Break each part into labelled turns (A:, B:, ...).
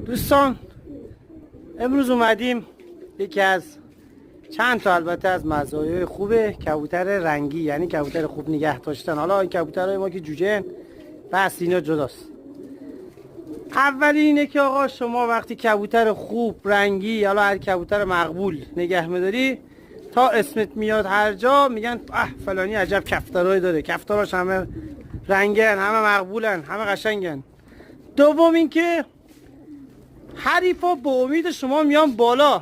A: دوستان امروز اومدیم یکی از چند تا البته از مزایای خوب کبوتر رنگی، یعنی کبوتر خوب نگه داشتن. حالا این کبوترهای ما که جوجه بس اینا جداست. اولی اینه که آقا شما وقتی کبوتر خوب رنگی، حالا هر کبوتر مقبول نگه میداری، تا اسمت میاد هر جا میگن فلانی عجب کفترهایی داره، کفتراش همه رنگن، همه مقبولن، همه قشنگن. دوم اینکه حریفا با امید شما میان بالا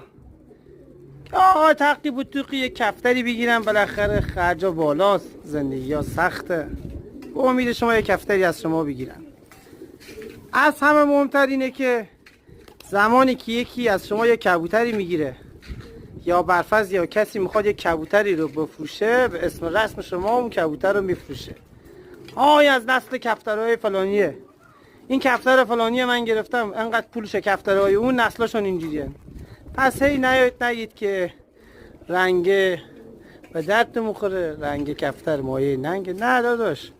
A: که آقا تقی بطوقی یک کفتری بگیرن، بالاخره خرجا بالاست، زندگی ها سخته، با امید شما یک کفتری از شما بگیرن. از همه مهمتر اینه که زمانی که یکی از شما یک کبوتری میگیره یا برفرض یا کسی میخواد یک کبوتری رو بفروشه، به اسم رسم شما اون کبوتر رو میفروشه. از نسل کفترهای فلانیه، این کفتر فلانیه من گرفتم انقدر پولشه، کفترهای اون نسلشون اینجوریه. پس هی نگید که رنگ به درد میخوره، رنگ کفتر مایه ننگ. نه داداش،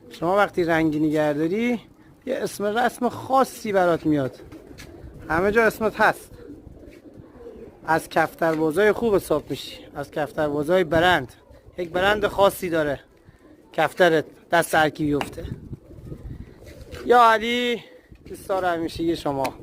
A: شما وقتی رنگی نگهداری یه اسم رسم خاصی برات میاد، همه جا اسمت هست. از کفتربازای خوب حساب میشی، از کفتربازای برند، یک برند خاصی داره کفترت دست هر کی بیفته. یا علی دوستان همیشگی شما.